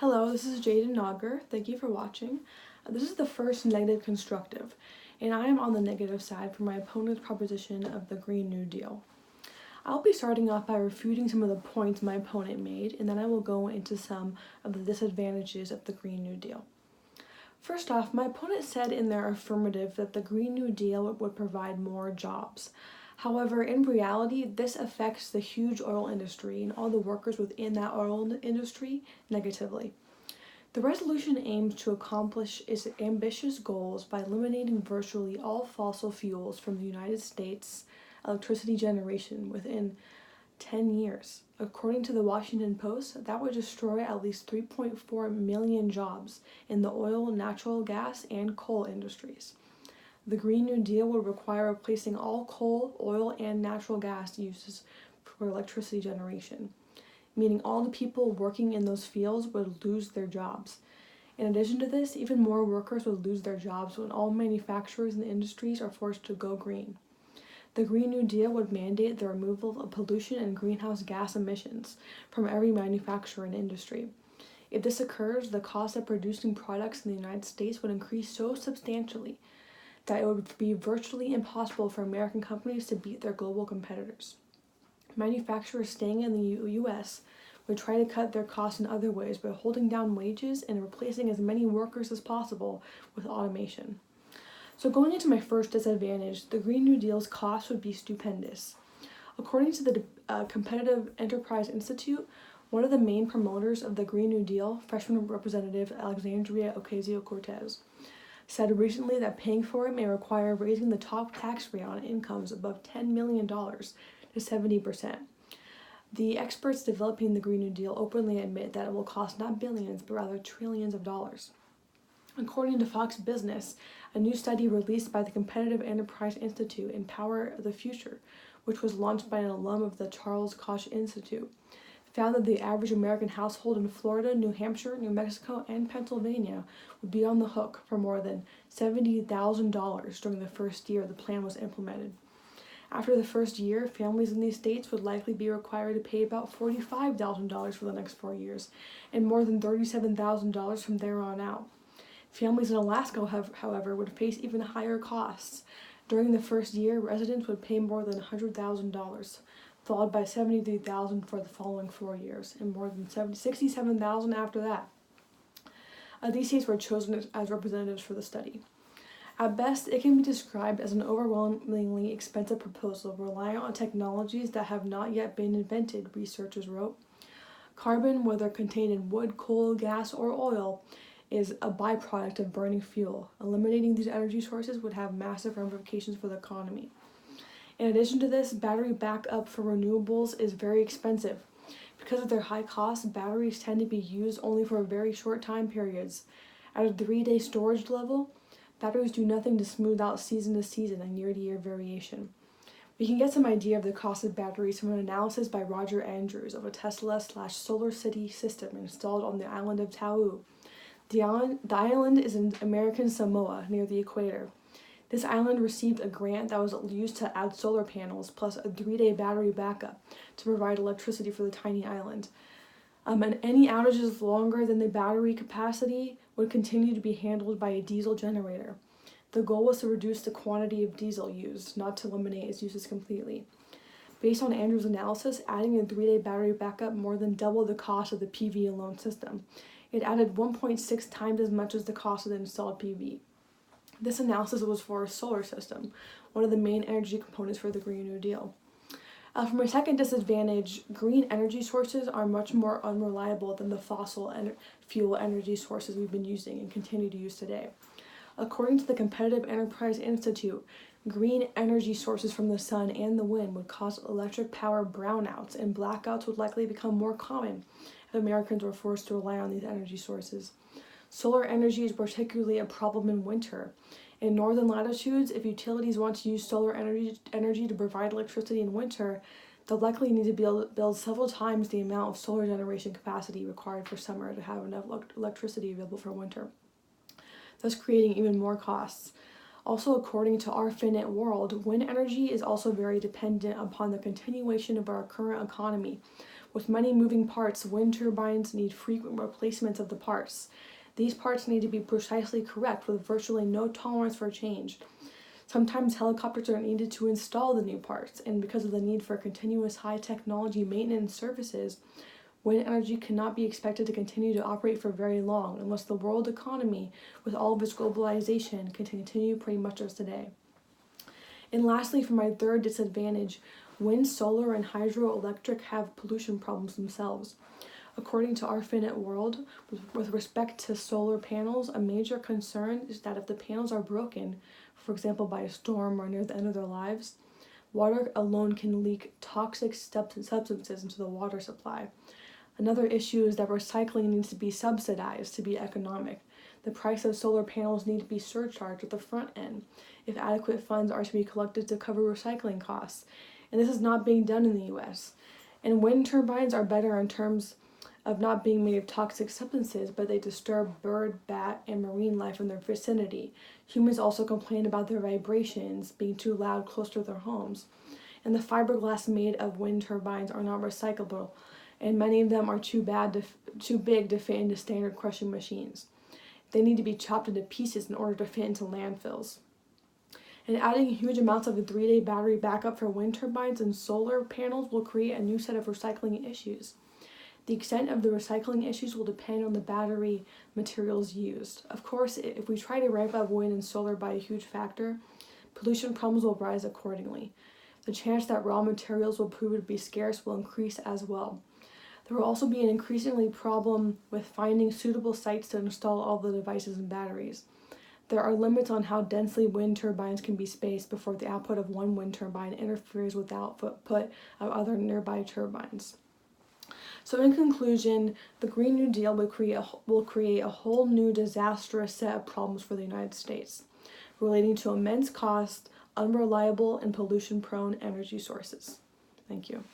Hello, this is Jaden Nogger. Thank you for watching. This is the first negative constructive, and I am on the negative side for my opponent's proposition of the Green New Deal. I'll be starting off by refuting some of the points my opponent made, and then I will go into some of the disadvantages of the Green New Deal. First off, my opponent said in their affirmative that the Green New Deal would provide more jobs. However, in reality, this affects the huge oil industry and all the workers within that oil industry negatively. The resolution aims to accomplish its ambitious goals by eliminating virtually all fossil fuels from the United States electricity generation within 10 years. According to the Washington Post, that would destroy at least 3.4 million jobs in the oil, natural gas, and coal industries. The Green New Deal would require replacing all coal, oil, and natural gas uses for electricity generation, meaning all the people working in those fields would lose their jobs. In addition to this, even more workers would lose their jobs when all manufacturers and industries are forced to go green. The Green New Deal would mandate the removal of pollution and greenhouse gas emissions from every manufacturer and industry. If this occurs, the cost of producing products in the United States would increase so substantially that it would be virtually impossible for American companies to beat their global competitors. Manufacturers staying in the U.S. would try to cut their costs in other ways by holding down wages and replacing as many workers as possible with automation. So going into my first disadvantage, the Green New Deal's cost would be stupendous. According to the Competitive Enterprise Institute, one of the main promoters of the Green New Deal, freshman representative Alexandria Ocasio-Cortez, said recently that paying for it may require raising the top tax rate on incomes above $10 million to 70%. The experts developing the Green New Deal openly admit that it will cost not billions, but rather trillions of dollars. According to Fox Business, a new study released by the Competitive Enterprise Institute and Power of the Future, which was launched by an alum of the Charles Koch Institute, found that the average American household in Florida, New Hampshire, New Mexico, and Pennsylvania would be on the hook for more than $70,000 during the first year the plan was implemented. After the first year, families in these states would likely be required to pay about $45,000 for the next 4 years, and more than $37,000 from there on out. Families in Alaska, however, would face even higher costs. During the first year, residents would pay more than $100,000, followed by $73,000 for the following 4 years, and more than $67,000 after that. These states were chosen as representatives for the study. At best, it can be described as an overwhelmingly expensive proposal reliant on technologies that have not yet been invented, researchers wrote. Carbon, whether contained in wood, coal, gas, or oil, is a byproduct of burning fuel. Eliminating these energy sources would have massive ramifications for the economy. In addition to this, battery backup for renewables is very expensive. Because of their high cost, batteries tend to be used only for very short time periods. At a 3-day storage level, batteries do nothing to smooth out season to season and year to year variation. We can get some idea of the cost of batteries from an analysis by Roger Andrews of a Tesla/Solar City system installed on the island of Tau. The island is in American Samoa, near the equator. This island received a grant that was used to add solar panels plus a 3-day battery backup to provide electricity for the tiny island. And any outages longer than the battery capacity would continue to be handled by a diesel generator. The goal was to reduce the quantity of diesel used, not to eliminate its uses completely. Based on Andrews' analysis, adding a 3-day battery backup more than doubled the cost of the PV alone system. It added 1.6 times as much as the cost of the installed PV. This analysis was for a solar system, one of the main energy components for the Green New Deal. For my second disadvantage, green energy sources are much more unreliable than the fossil fuel energy sources we've been using and continue to use today. According to the Competitive Enterprise Institute, green energy sources from the sun and the wind would cause electric power brownouts, and blackouts would likely become more common if Americans were forced to rely on these energy sources. Solar energy is particularly a problem in winter. In northern latitudes, if utilities want to use solar energy to provide electricity in winter, they'll likely need to build several times the amount of solar generation capacity required for summer to have enough electricity available for winter, thus creating even more costs. Also, according to Our Finite World, wind energy is also very dependent upon the continuation of our current economy, With many moving parts, wind turbines need frequent replacements of the parts. These parts need to be precisely correct with virtually no tolerance for change. Sometimes helicopters are needed to install the new parts, and because of the need for continuous high technology maintenance services, wind energy cannot be expected to continue to operate for very long unless the world economy, with all of its globalization, can continue pretty much as today. And lastly, for my third disadvantage, wind, solar, and hydroelectric have pollution problems themselves. According to our finite world, with respect to solar panels, a major concern is that if the panels are broken, for example by a storm or near the end of their lives, water alone can leak toxic substances into the water supply. Another issue is that recycling needs to be subsidized to be economic. The price of solar panels need to be surcharged at the front end if adequate funds are to be collected to cover recycling costs, and this is not being done in the US. And wind turbines are better in terms of not being made of toxic substances, but they disturb bird, bat, and marine life in their vicinity. Humans also complain about their vibrations being too loud close to their homes. And the fiberglass made of wind turbines are not recyclable, and many of them are too big to fit into standard crushing machines. They need to be chopped into pieces in order to fit into landfills. And adding huge amounts of a 3-day battery backup for wind turbines and solar panels will create a new set of recycling issues. The extent of the recycling issues will depend on the battery materials used. Of course, if we try to ramp up wind and solar by a huge factor, pollution problems will rise accordingly. The chance that raw materials will prove to be scarce will increase as well. There will also be an increasingly problem with finding suitable sites to install all the devices and batteries. There are limits on how densely wind turbines can be spaced before the output of one wind turbine interferes with the output of other nearby turbines. So in conclusion, the Green New Deal will create a whole new disastrous set of problems for the United States, relating to immense cost, unreliable, and pollution-prone energy sources. Thank you.